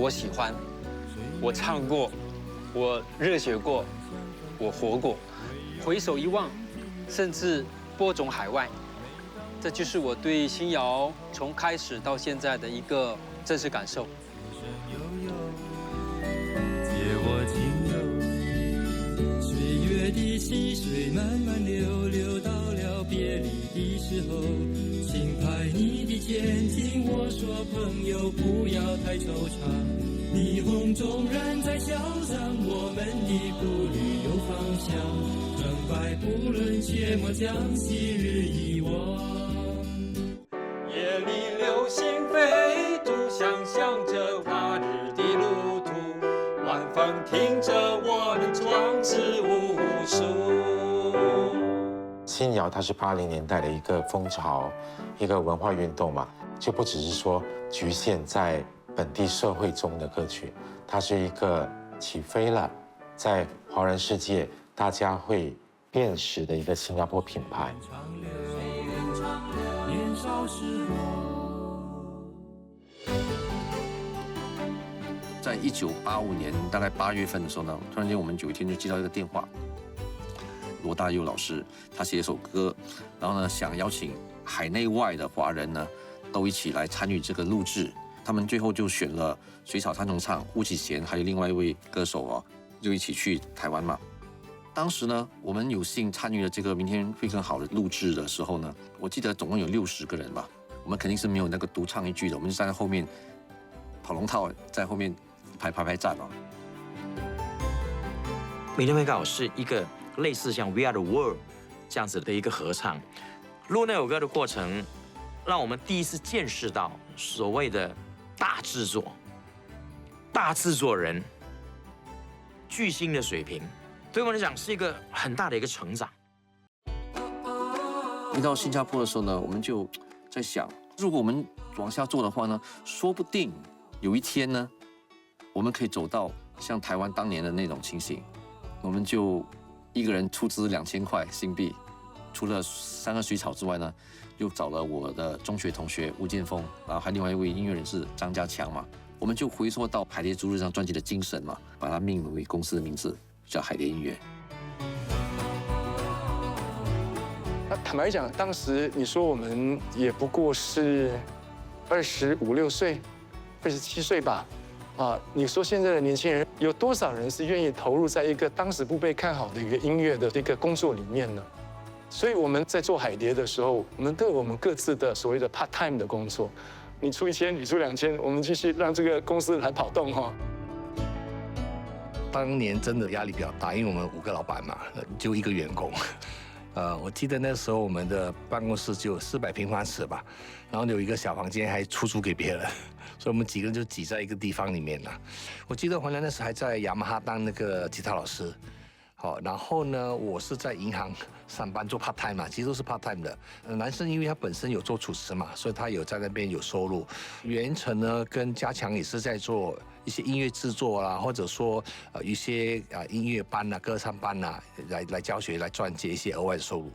我喜欢，我唱过，我热血过，我活过。回首一望，甚至播种海外，这就是我对新谣从开始到现在的一个真实感受。借我轻柔，岁月的溪水慢慢流，流到了别离的时候，轻拍你的肩颈，我说朋友不要太惆怅，霓虹中燃在桥上，我们的步履有方向，成败不论，切莫将昔日遗忘。夜里流星飞渡，想象着他日的路途，晚风听着我们壮志无数。新谣它是80年代的一个风潮，一个文化运动嘛，就不只是说局限在本地社会中的歌曲，它是一个起飞了，在华人世界大家会辨识的一个新加坡品牌。在1985年大概8月份的时候呢，突然间我们有一天就接到一个电话，罗大佑老师他写一首歌，然后呢想邀请海内外的华人呢都一起来参与这个录制。他们最后就选了水草三重唱、巫启贤还有另外一位歌手哦，就一起去台湾嘛。当时呢，我们有幸参与了这个《明天会更好》的录制的时候呢，我记得总共有60个人吧。我们肯定是没有那个独唱一句的，我们就站在后面跑龙套，在后面排站哦。明天会更好是一个类似像《We Are the World》这样子的一个合唱。录那首歌的过程，让我们第一次见识到所谓的大制作、大制作人、巨星的水平，对我们来讲是一个很大的一个成长。一到新加坡的时候呢，我们就在想，如果我们往下做的话呢，说不定有一天呢，我们可以走到像台湾当年的那种情形，我们就一个人出资2000块新币，除了3个水草之外呢，又找了我的中学同学吴建峰，然后还另外一位音乐人是张家强嘛，我们就回溯到海蝶逐日这张专辑的精神嘛，把它命名为公司的名字，叫海蝶音乐。坦白讲，当时你说我们也不过是25、6岁、27岁吧，你说现在的年轻人有多少人是愿意投入在一个当时不被看好的一个音乐的一个工作里面呢？所以我们在做海蝶的时候，我们都有我们各自的所谓的 part time 的工作，你出1000，你出2000，我们继续让这个公司来跑动哈。当年真的压力比较大，因为我们5个老板嘛，就1个员工。我记得那时候我们的办公室就有400平方尺吧，然后有一个小房间还出租给别人，所以我们几个人就挤在一个地方里面了。我记得回来那时还在雅马哈当那个吉他老师，好，然后呢，我是在银行上班做 part time 嘛，其实都是 part time 的。男生因为他本身有做主持嘛，所以他有在那边有收入。袁成呢跟家强也是在做一些音乐制作啦，或者说一些音乐班啊、歌唱班啊，来教学，来赚接一些额外的收入。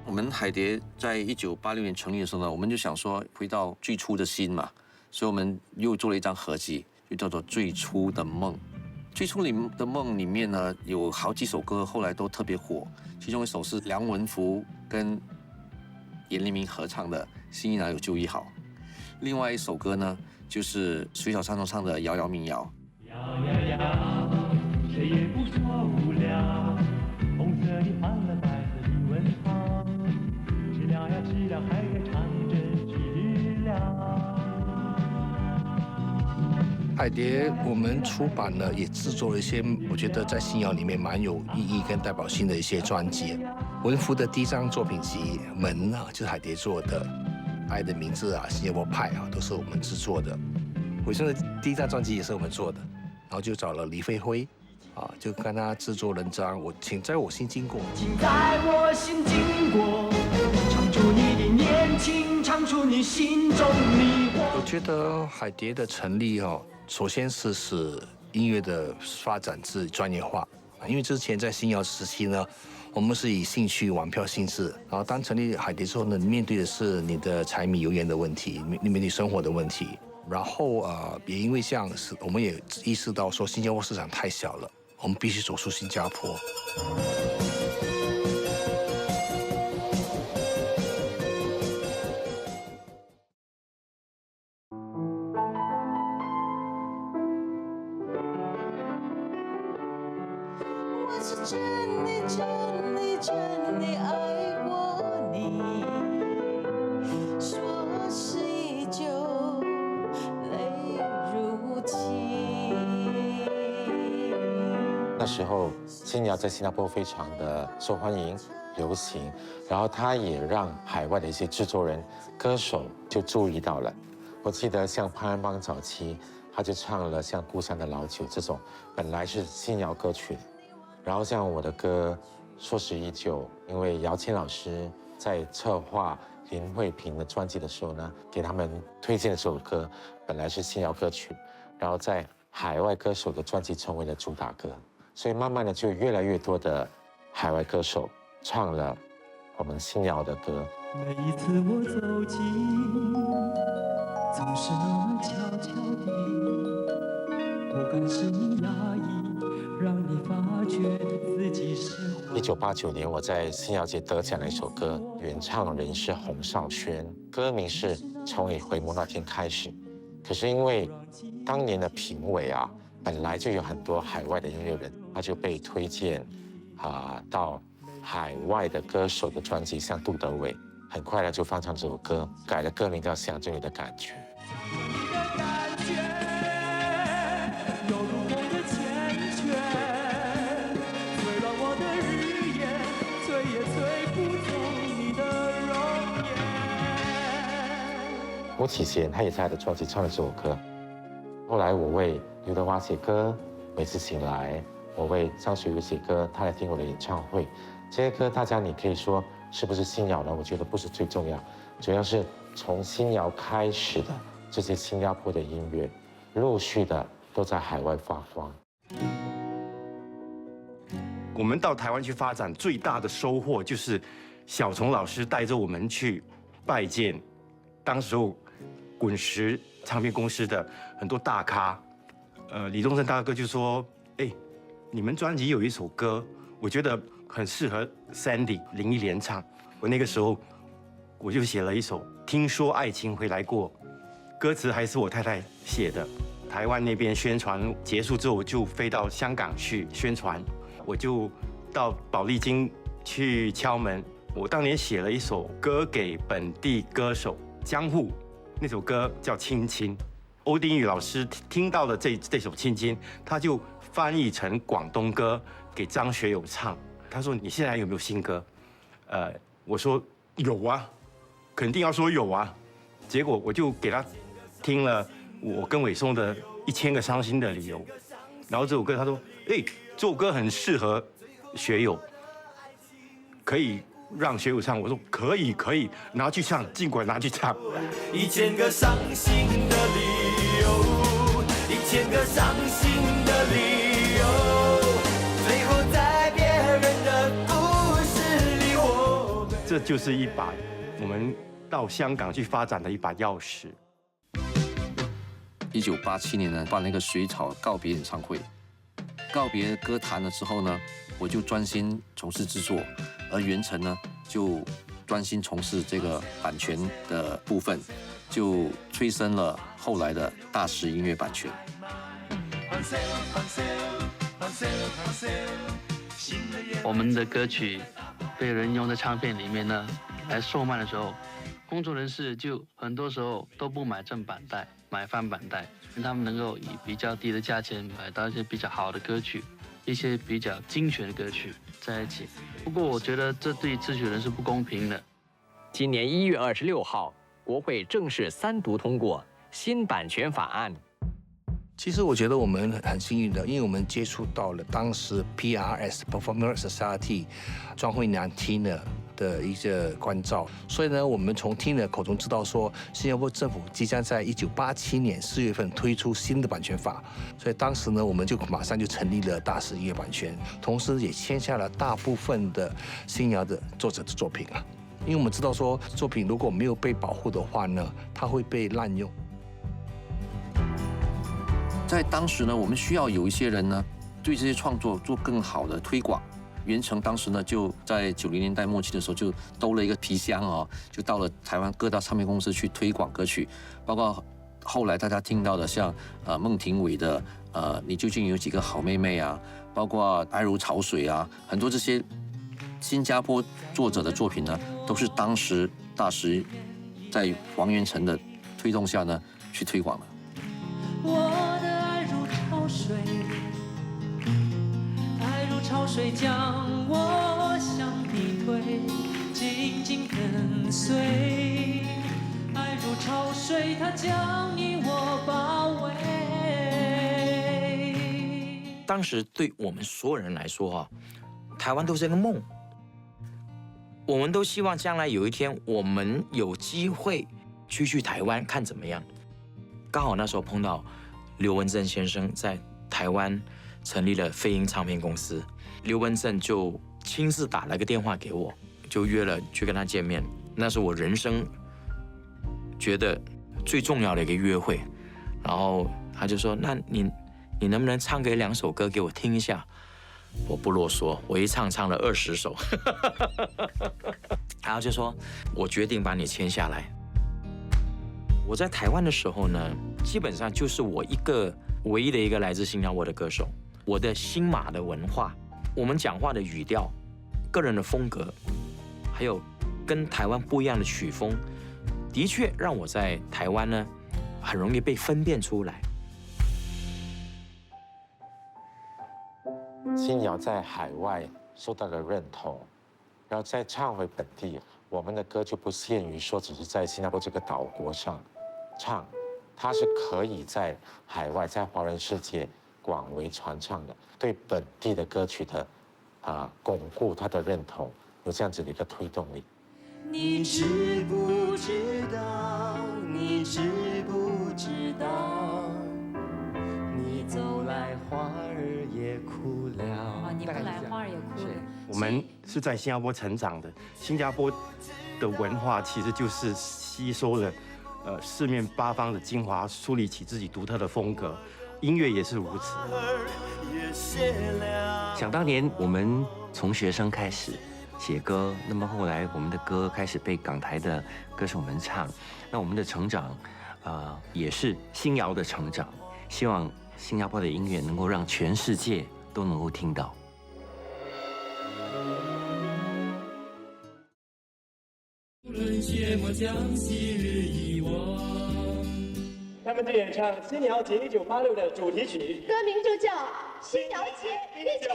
我们海蝶在1986年成立的时候呢，我们就想说回到最初的心嘛，所以我们又做了一张合集，就叫做《最初的梦》。最初的梦里面呢，有好几首歌后来都特别火，其中一首是梁文福跟严黎明合唱的《心意哪有旧意好》，另外一首歌呢就是水草三重唱的《遥遥民谣》。摇摇摇，谁也不说无聊，红色的换了白色的文房，知了呀知了，还在唱着知了。海蝶我们出版了，也制作了一些我觉得在新谣里面蛮有意义跟代表性的一些专辑。文福的第1张作品集《门》啊，就是海蝶做的，《爱的名字》啊，《新加坡派》啊，都是我们制作的。伟生的第1张专辑也是我们做的，然后就找了黎飞辉，就跟他制作人张，请在我心经过。请在我心经过，唱出你的年轻，唱出你心中迷惑。我觉得海蝶的成立首先是使音乐的发展至专业化，因为之前在新谣时期呢，我们是以兴趣玩票性质，然后当成立海蝶之后呢，面对的是你的柴米油盐的问题，面对生活的问题。然后也因为这样，我们也意识到说新加坡市场太小了，我们必须走出新加坡。我是真的真的真的爱过你，说是依旧泪如倾。那时候新谣在新加坡非常的受欢迎、流行，然后它也让海外的一些制作人、歌手就注意到了。我记得像潘安邦早期，他就唱了像《故乡的老酒》这种本来是新谣歌曲，然后像我的歌《说是依旧》，因为姚谦老师在策划林慧萍的专辑的时候呢，给他们推荐的这首歌本来是新谣歌曲，然后在海外歌手的专辑成为了主打歌，所以慢慢的就越来越多的海外歌手唱了我们新谣的歌。每一次我走近，总是那么悄悄地，不敢使你压抑，让你发觉自己是1989年，我在新谣节得奖的一首歌，原唱人是洪少轩，歌名是《从你回眸那天开始》。可是因为当年的评委啊，本来就有很多海外的音乐人，他就被推荐到海外的歌手的专辑，像杜德伟，很快的就翻唱这首歌，改了歌名叫《想着你的感觉》。吴启贤他也在他的专辑唱了这首歌。后来我为刘德华写歌，每次醒来，我为张学友写歌，他来听我的演唱会。这些歌大家你可以说是不是新谣呢？我觉得不是最重要，主要是从新谣开始的这些新加坡的音乐，陆续的都在海外发光。我们到台湾去发展，最大的收获就是小虫老师带着我们去拜见当时候滚石唱片公司的很多大咖。李宗盛大哥就说：“哎，你们专辑有一首歌，我觉得很适合 Sandy 林忆莲唱。”我那个时候我就写了一首《听说爱情回来过》，歌词还是我太太写的。台湾那边宣传结束之后，就飞到香港去宣传。我就到宝丽金去敲门。我当年写了一首歌给本地歌手江户，那首歌叫《亲亲》。欧丁宇老师听到了这首《亲亲》，他就翻译成广东歌给张学友唱。他说：“你现在有没有新歌？”我说：“有啊，肯定要说有啊。”结果我就给他听了我跟伟松的《1000个伤心的理由》，然后这首歌他说：“哎，这首歌很适合学友，可以让学友唱。”我说：“可以，可以，拿去唱，尽管拿去唱。”1000个伤心的理由，1000个伤心的理由，最后在别人的故事里，这就是一把我们到香港去发展的一把钥匙。1987年呢，办了一个水草告别演唱会。告别歌坛了之后呢，我就专心从事制作，而袁成呢就专心从事这个版权的部分，就催生了后来的大师音乐版权。我们的歌曲被人用在唱片里面呢来售卖的时候，工作人士就很多时候都不买正版带，买翻版带，他们能够以比较低的价钱买到一些比较好的歌曲，一些比较精选的歌曲在一起。不过我觉得这对制作人是不公平的。今年1月26号，国会正式3读通过新版权法案。其实我觉得我们很幸运的，因为我们接触到了当时 PRS Performance Society 庄慧娘 Tina 的一个关照，所以呢，我们从听的口中知道说，新加坡政府即将在1987年4月份推出新的版权法，所以当时呢，我们就马上就成立了大师音乐版权，同时也签下了大部分的新谣的作者的作品啊，因为我们知道说，作品如果没有被保护的话呢，它会被滥用。在当时呢，我们需要有一些人呢，对这些创作做更好的推广。元成当时呢，就在90年代末期的时候，就兜了一个皮箱哦，就到了台湾各大唱片公司去推广歌曲，包括后来大家听到的像孟庭苇的你究竟有几个好妹妹啊，包括爱如潮水啊，很多这些新加坡作者的作品呢，都是当时大师在王元成的推动下呢去推广的。我的爱如潮水，爱如潮水将我向你推，紧紧跟随。爱如潮水，它将你我包围。当时对我们所有人来说啊，台湾都是一个梦。我们都希望将来有一天，我们有机会去台湾看怎么样。刚好那时候碰到刘文正先生在台湾成立了飞鹰唱片公司，刘文正就亲自打了个电话给我，就约了去跟他见面。那是我人生觉得最重要的一个约会。然后他就说：“那你能不能唱个2首歌给我听一下？”我不啰嗦，我一唱了20首，然后就说：“我决定把你签下来。”我在台湾的时候呢，基本上就是我唯一的一个来自新加坡的歌手。我的新马的文化，我们讲话的语调，个人的风格，还有跟台湾不一样的曲风，的确让我在台湾呢很容易被分辨出来。新谣在海外受到了认同，然后再唱回本地，我们的歌就不限于说只是在新加坡这个岛国上唱，它是可以在海外，在华人世界广为传唱的，对本地的歌曲的巩固它的认同，有这样子的一个推动力。你知不知道？你知不知道？你走来花儿也哭了。你不来花儿也哭了。我们是在新加坡成长的，新加坡的文化其实就是吸收了四面八方的精华，树立起自己独特的风格。音乐也是如此。想当年，我们从学生开始写歌，那么后来我们的歌开始被港台的歌手们唱，那我们的成长，也是新谣的成长。希望新加坡的音乐能够让全世界都能够听到。他们就演唱《新谣节1986》的主题曲，歌名就叫《新谣节1986》。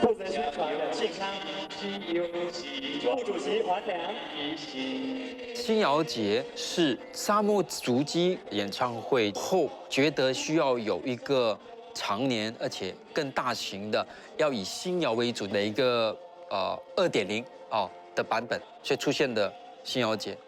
负责宣传的庆康副主席黄良。新谣节是沙漠足迹演唱会后觉得需要有一个常年而且更大型的，要以新谣为主的一个2.0的版本，所以出现的新谣节。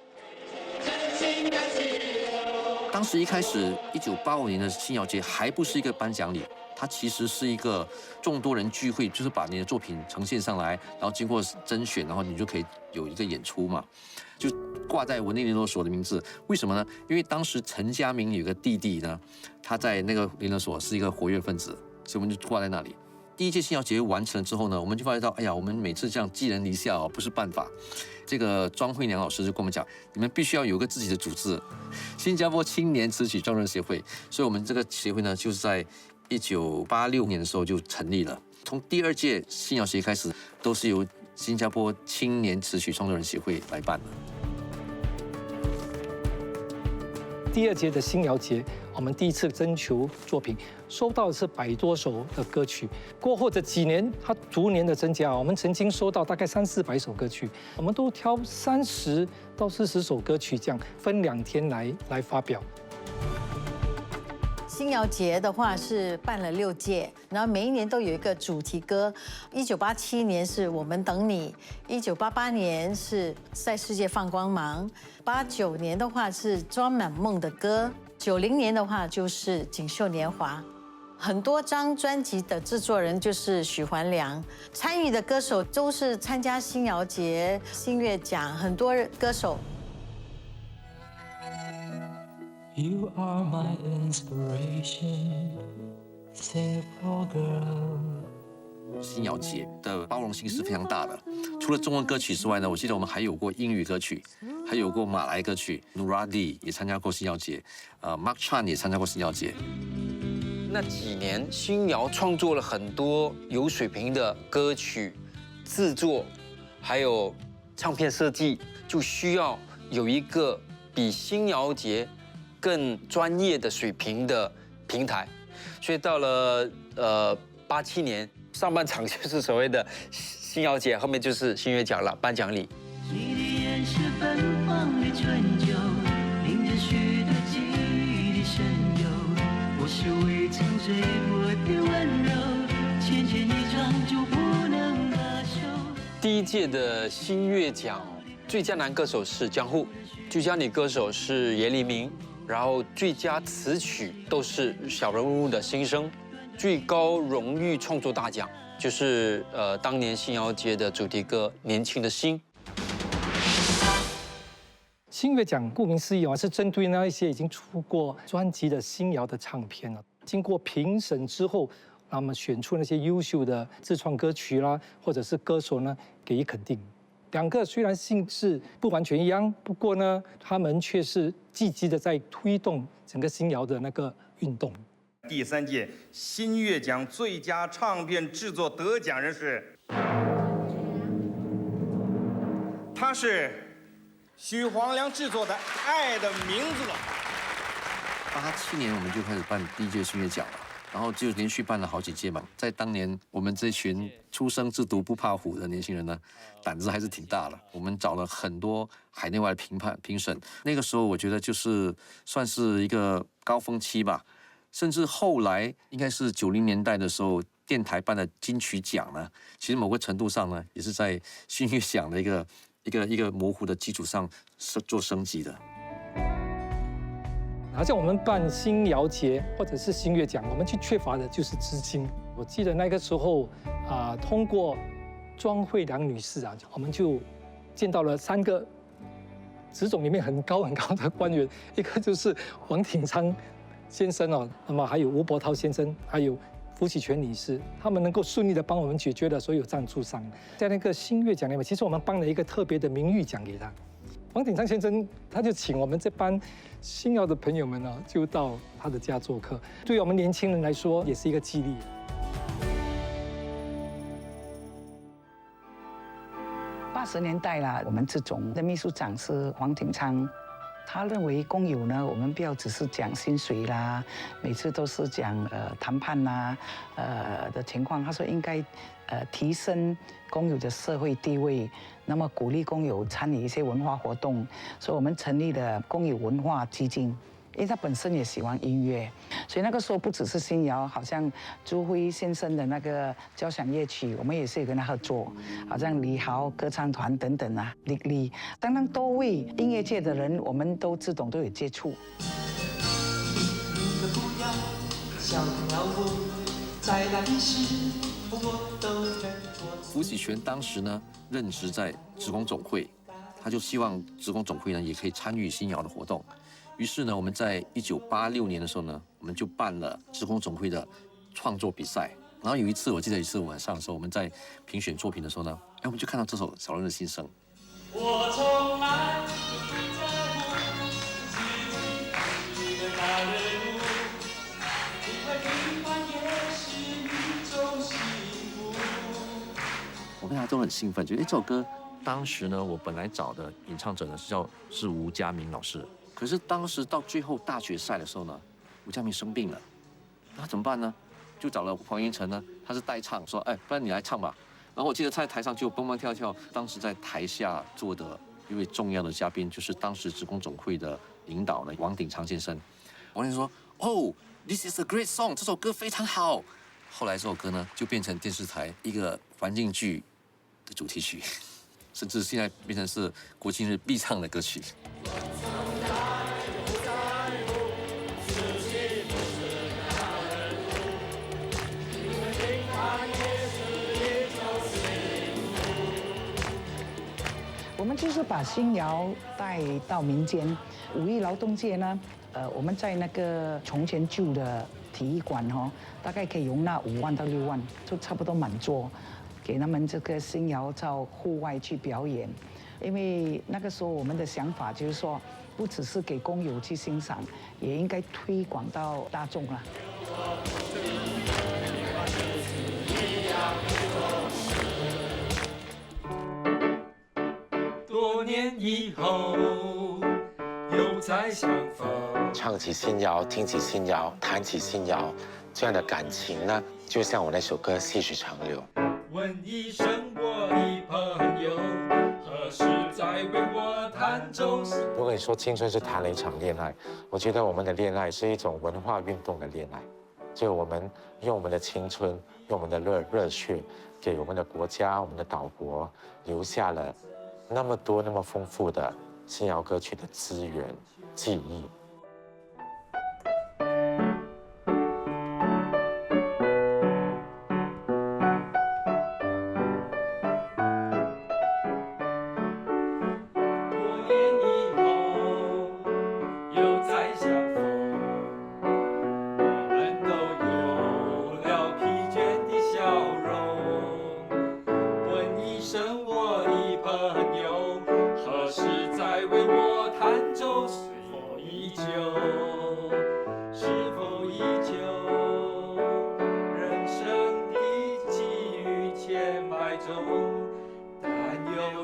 当时一开始1985年的新谣节还不是一个颁奖礼，它其实是一个众多人聚会，就是把你的作品呈现上来，然后经过甄选，然后你就可以有一个演出嘛，就挂在文艺联络所的名字。为什么呢？因为当时陈家明有个弟弟呢，他在那个联络所是一个活跃分子，所以我们就挂在那里。第一届新谣节完成了之后呢，我们就发现到，哎呀，我们每次这样寄人篱下不是办法。这个庄慧娘老师就跟我们讲，你们必须要有个自己的组织，新加坡青年词曲创作协会。所以我们这个协会呢，就是在1986年的时候就成立了。从第2届新谣节开始，都是由新加坡青年词曲创作人协会来办的。第2届的新谣节，我们第一次征求作品，收到的是100多首的歌曲。过后这几年，它逐年的增加，我们曾经收到大概300-400首歌曲，我们都挑30到40首歌曲，这样分2天来发表。新谣节的话是办了6届，然后每一年都有一个主题歌。1987年是我们等你，1988年是在世界放光芒，89年的话是装满梦的歌，90年的话就是锦绣年华。很多张专辑的制作人就是许环良，参与的歌手都是参加新谣节、新乐奖，很多歌手。You are my inspiration, simple girl. 新谣节的包容性是非常大的。除了中文歌曲之外呢，我记得我们还有过英语歌曲，还有过马来歌曲。Nuradi 也参加过新谣节，Mark Chan 也参加过新谣节。那几年，新谣创作了很多有水平的歌曲制作，还有唱片设计，就需要有一个比新谣节更专业的水平的平台。所以到了87年，上半场就是所谓的新谣节，后面就是新乐奖了，颁奖礼。你的眼是奔放的春秋，淋着许多记忆的深幽。我是未曾醉过的温柔，牵牵一场就不能罢休。第一届的新乐奖，最佳男歌手是江户，最佳女歌手是严黎明，然后最佳词曲都是小人物的心声。最高荣誉创作大奖就是当年新谣节的主题歌《年轻的心》。新乐奖顾名思义是针对那一些已经出过专辑的新谣的唱片了，经过评审之后，那么选出那些优秀的自创歌曲啦，或者是歌手呢，给予肯定。两个虽然性质不完全一样，不过呢，他们却是积极的在推动整个新谣的那个运动。第3届新乐奖最佳唱片制作得奖人是，他是许黄良制作的《爱的名字》。87年我们就开始办第1届新乐奖了，然后就连续办了好几届嘛。在当年我们这群初生之犊不怕虎的年轻人呢，胆子还是挺大的。我们找了很多海内外的评审，那个时候我觉得就是算是一个高峰期吧。甚至后来应该是90年代的时候，电台办的金曲奖呢，其实某个程度上呢，也是在新乐奖的一个模糊的基础上做升级的。好像我们办新谣节或者是新乐奖，我们最缺乏的就是资金。我记得那个时候通过庄慧良女士我们就见到了3个职种里面很高的官员，一个就是王挺昌先生那么还有吴伯涛先生，还有胡启全女士，他们能够顺利的帮我们解决了所有赞助商。在那个新乐奖里面，其实我们颁了一个特别的名誉奖给他。王鼎昌先生他就请我们这班新谣的朋友们就到他的家做客，对于我们年轻人来说也是一个激励。80年代啦，我们这种的秘书长是黄挺昌。他认为工友呢，我们不要只是讲薪水啦，每次都是讲谈判啦，的情况。他说应该提升工友的社会地位，那么鼓励工友参与一些文化活动，所以我们成立了工友文化基金。因为他本身也喜欢音乐，所以那个时候不只是新谣，好像朱辉先生的那个交响乐曲，我们也是有跟他合作，好像李豪歌唱团等等历历相当多位音乐界的人，我们都自动都有接触。胡启全当时呢任职在职工总会，他就希望职工总会呢也可以参与新谣的活动。于是呢，我们在1986年的时候呢，我们就办了职工总会的创作比赛。然后有一次，我记得有一次晚上的时候，我们在评选作品的时候呢，我们就看到这首《小人的心声》。我从来不在乎自己的大人物，因为平凡也是一种幸福。我们大家都很兴奋，觉得这首歌，当时呢，我本来找的演唱者呢是吴佳明老师。可是当时到最后大决赛的时候呢，吴佳明生病了，那怎么办呢？就找了黄云成呢，他是代唱，说不然你来唱吧。然后我记得他在台上就蹦蹦跳跳，当时在台下坐的一位重要的嘉宾就是当时职工总会的领导呢王鼎昌先生。王先生说哦，This is a great song， 这首歌非常好。后来这首歌呢，就变成电视台一个环境剧的主题曲，甚至现在变成是国庆日必唱的歌曲。我们就是把新谣带到民间。五一劳动节呢，我们在那个从前旧的体育馆大概可以容纳5万到6万，就差不多满座，给他们这个新谣到户外去表演。因为那个时候我们的想法就是说，不只是给工友去欣赏，也应该推广到大众了。多年以后，又再相逢。唱起新谣，听起新谣，弹起新谣，这样的感情呢，就像我那首歌细水长流。问一声我的朋友，何时再为我弹奏？如果你说青春是谈了一场恋爱，我觉得我们的恋爱是一种文化运动的恋爱，就我们用我们的青春，用我们的热血，给我们的国家、我们的岛国留下了那么多、那么丰富的新谣歌曲的资源、记忆。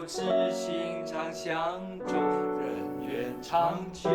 知心常相中，人愿长久。